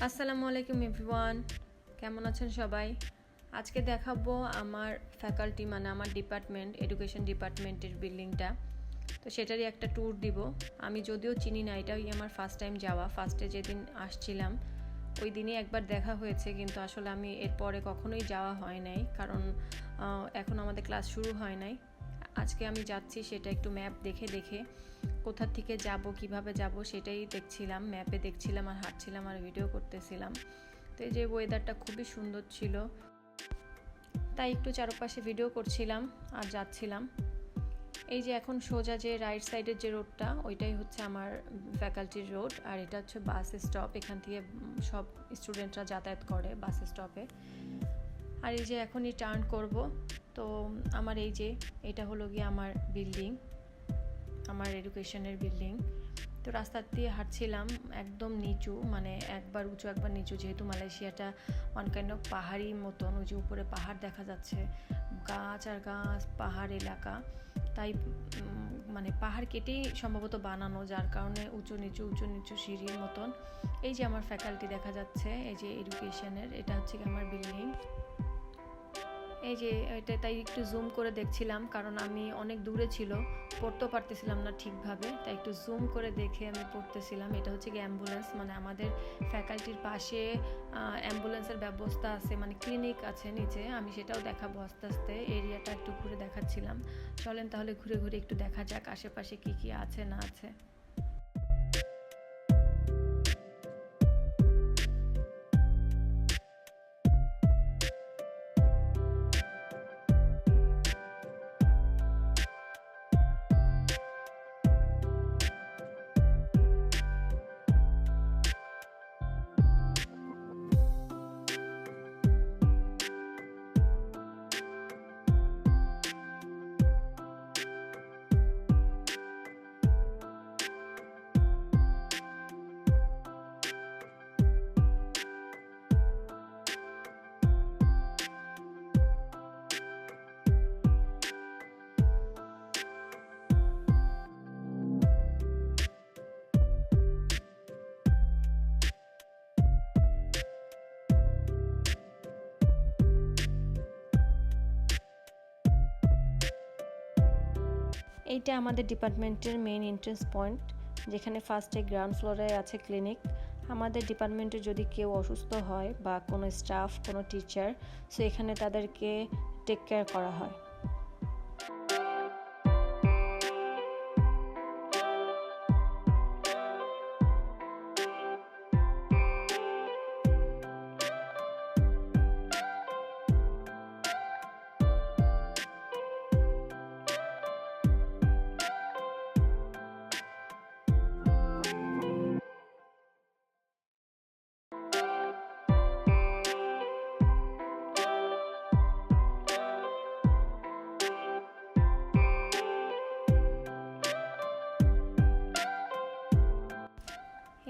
আসসালামু আলাইকুম এভরিওয়ান, কেমন আছেন সবাই? আজকে দেখাবো আমার ফ্যাকাল্টি মানে আমার ডিপার্টমেন্ট এডুকেশন ডিপার্টমেন্টের বিল্ডিংটা। তো সেটারই একটা ট্যুর দিব। আমি যদিও চিনি না, এটাই আমার ফার্স্ট টাইম যাওয়া। ফার্স্টে যেদিন আসছিলাম ওই দিনই একবার দেখা হয়েছে, কিন্তু আসলে আমি এরপরে কখনোই যাওয়া হয় নাই, কারণ এখন আমাদের ক্লাস শুরু হয় নাই। আজকে আমি যাচ্ছি, সেটা একটু ম্যাপ দেখে দেখে কোথা থেকে যাব, কিভাবে যাব সেটাই দেখছিলাম, ম্যাপে দেখছিলাম আর হাঁটছিলাম আর ভিডিও করতেছিলাম। তো এই যে ওয়েদারটা খুবই সুন্দর ছিল, তাই একটু চারপাশে ভিডিও করছিলাম আর যাচ্ছিলাম। এই যে এখন সোজা যে রাইট সাইডের যে রোডটা, ওইটাই হচ্ছে আমার ফ্যাকাল্টির রোড, আর এটা হচ্ছে বাস স্টপ। এখান থেকে সব স্টুডেন্টরা যাতায়াত করে বাস স্টপে। আর এই যে এখনই টার্ন করব। তো আমার এই যে এটা হলো গিয়ে আমার বিল্ডিং, আমার এডুকেশনের বিল্ডিং। তো রাস্তা দিয়ে হাঁটছিলাম, একদম নিচু, মানে একবার উঁচু একবার নিচু, যেহেতু মালয়েশিয়াটা ওয়ান কাইন্ড অফ পাহাড়ি মতন, ওই যে উপরে পাহাড় দেখা যাচ্ছে, গাছ আর গাছ, পাহাড় এলাকা, তাই মানে পাহাড় কেটেই সম্ভবত বানানো, যার কারণে উঁচু নিচু সিঁড়ির মতন। এই যে আমার ফ্যাকাল্টি দেখা যাচ্ছে, এই যে এডুকেশনের, এটা হচ্ছে আমার বিল্ডিং। এই যে এটা তাই একটু জুম করে দেখছিলাম, কারণ আমি অনেক দূরে ছিল, পড়তেও পারতেছিলাম না ঠিকভাবে, তাই একটু জুম করে দেখে আমি পড়তেছিলাম। এটা হচ্ছে কি অ্যাম্বুলেন্স, মানে আমাদের ফ্যাকাল্টির পাশে অ্যাম্বুলেন্সের ব্যবস্থা আছে, মানে ক্লিনিক আছে নিচে। আমি সেটাও দেখাবো আস্তে আস্তে, এরিয়াটা একটু ঘুরে দেখাচ্ছিলাম। চলেন তাহলে ঘুরে ঘুরে একটু দেখা যাক আশেপাশে কি কি আছে না আছে। এইটা আমাদের ডিপার্টমেন্টের মেইন এন্ট্রেন্স পয়েন্ট, যেখানে ফার্স্টে গ্রাউন্ড ফ্লোরে আছে ক্লিনিক। আমাদের ডিপার্টমেন্টে যদি কেউ অসুস্থ হয় বা কোনো স্টাফ, কোনো টিচার, সো এখানে তাদেরকে টেক কেয়ার করা হয়।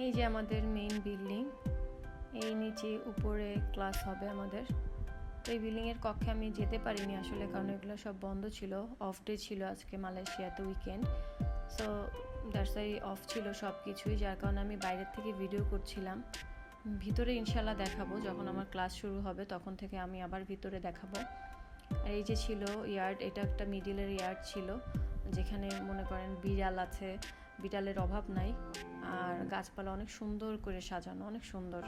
এই যে আমাদের মেইন বিল্ডিং, এই নিচে উপরে ক্লাস হবে আমাদের। তো এই বিল্ডিংয়ের কক্ষে আমি যেতে পারিনি আসলে, কারণ এগুলো সব বন্ধ ছিল, অফ ডে ছিল আজকে মালয়েশিয়াতে, weekend. So that's why of ছিল সব কিছুই, যার কারণে আমি বাইরের থেকে ভিডিও করছিলাম। ভিতরে ইনশাল্লাহ দেখাবো, যখন আমার ক্লাস শুরু হবে তখন থেকে আমি আবার ভিতরে দেখাবো। আর এই যে ছিল ইয়ার্ড, এটা একটা মিডিলের ইয়ার্ড ছিল, যেখানে মনে করেন বিড়াল আছে, বিড়ালের অভাব নাই, আর গাছপালা অনেক সুন্দর করে সাজানো, অনেক সুন্দর।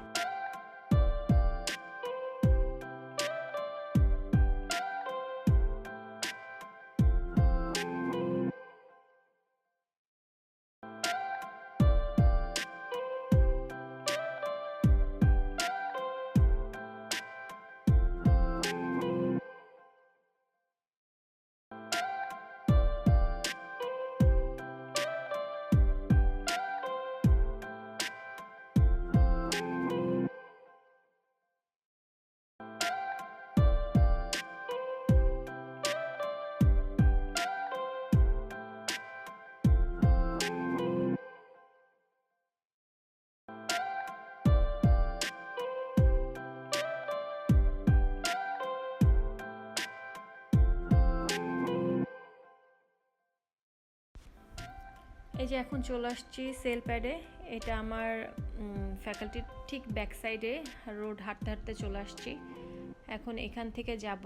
এই যে এখন চলে আসছি সেল প্যাডে। এটা আমার ফ্যাকাল্টির ঠিক ব্যাক সাইডে রোড হাঁটতে হাঁটতে চলে আসছি। এখন এখান থেকে যাব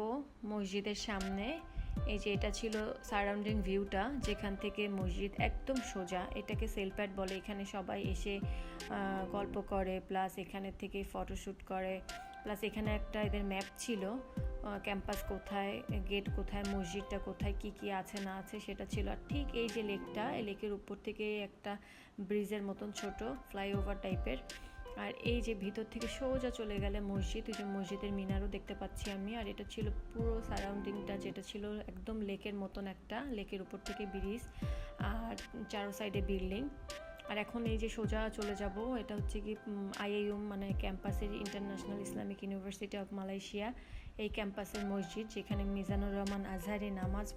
মসজিদের সামনে। এই যে এটা ছিল সারাউন্ডিং ভিউটা, যেখান থেকে মসজিদ একদম সোজা। এটাকে সেলপ্যাড বলে। এখানে সবাই এসে গল্প করে, প্লাস এখানে থেকে ফটোশ্যুট করে, প্লাস এখানে একটা এদের ম্যাপ ছিল, ক্যাম্পাস কোথায়, গেট কোথায়, মসজিদটা কোথায়, কি কি আছে না আছে সেটা ছিল। আর ঠিক এই যে লেকটা, এই লেকের উপর থেকে একটা ব্রিজের মতন ছোট ফ্লাইওভার টাইপের। আর এই যে ভিতর থেকে সোজা চলে গেলে মসজিদ, ওই যে মসজিদের মিনারও দেখতে পাচ্ছি আমি। আর এটা ছিল পুরো সারাউন্ডিংটা, যেটা ছিল একদম লেকের মতন, একটা লেকের উপর থেকে ব্রিজ আর চারো সাইডে বিল্ডিং। আর এখন এই যে সোজা চলে যাব, এটা হচ্ছে কি আইআইএম মানে ক্যাম্পাসের, international Islamic university of Malaysia, এই ক্যাম্পাসের মসজিদ, যেখানে মিজানুর রহমান আজহারি নামাজ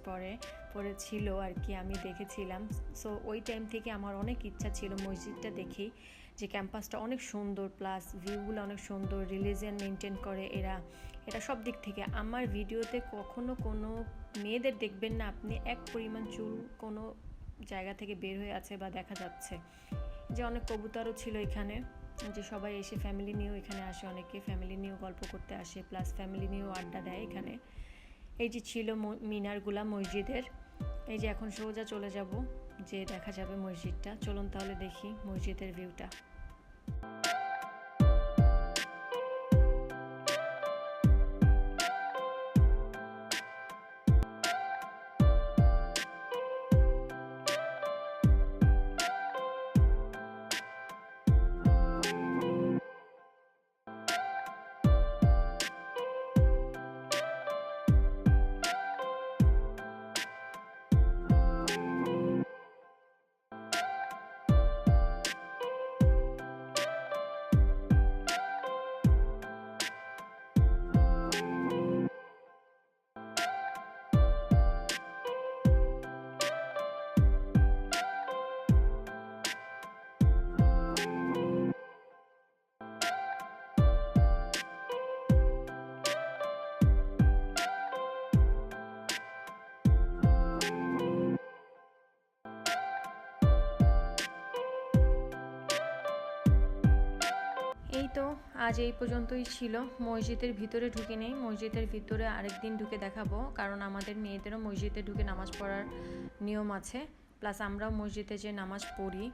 পড়েছিল আর কি, আমি দেখেছিলাম। সো ওই টাইম থেকে আমার অনেক ইচ্ছা ছিল মসজিদটা দেখি, যে ক্যাম্পাসটা অনেক সুন্দর, প্লাস ভিউগুলো অনেক সুন্দর, রিলিজিয়ান মেনটেন করে এটা সব দিক থেকে। আমার ভিডিওতে কখনো কোনো মেয়েদের দেখবেন না আপনি এক পরিমাণ চুল কোনো জায়গা থেকে বের হয়ে আছে বা দেখা যাচ্ছে। যে অনেক কবুতরও ছিল এখানে, যে সবাই এসে ফ্যামিলি নিয়েও এখানে আসে, অনেকে ফ্যামিলি নিয়েও গল্প করতে আসে, প্লাস ফ্যামিলি নিয়েও আড্ডা দেয় এখানে। এই যে ছিল মিনারগুলা মসজিদের। এই যে এখন সোজা চলে যাব, যে দেখা যাবে মসজিদটা। চলুন তাহলে দেখি মসজিদের ভিউটা। এই তো আজ এই পর্যন্তই ছিল। মসজিদের ভিতরে ঢুকে নেই, মসজিদের ভিতরে আরেকদিন ঢুকে দেখাবো, কারণ আমাদের মেয়েদেরও মসজিদে ঢুকে নামাজ পড়ার নিয়ম আছে, প্লাস আমরাও মসজিদে যে নামাজ পড়ি।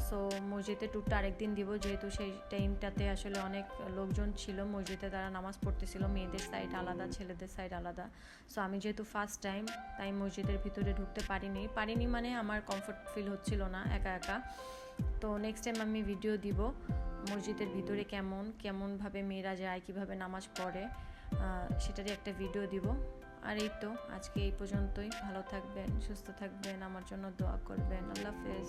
সো মসজিদে ট্যুরটা আরেকদিন দিব, যেহেতু সেই টাইমটাতে আসলে অনেক লোকজন ছিল মসজিদে, তারা নামাজ পড়তেছিল, মেয়েদের সাইড আলাদা, ছেলেদের সাইড আলাদা। সো আমি যেহেতু ফার্স্ট টাইম, তাই মসজিদের ভিতরে ঢুকতে পারিনি মানে আমার কমফর্ট ফিল হচ্ছিল না একা একা। তো নেক্সট টাইম আমি ভিডিও দিব মসজিদের ভিতরে কেমনভাবে মেয়েরা যায়, কীভাবে নামাজ পড়ে, সেটারই একটা ভিডিও দিব। আর এই তো আজকে এই পর্যন্তই। ভালো থাকবেন, সুস্থ থাকবেন, আমার জন্য দোয়া করবেন। আল্লাহ হাফেজ।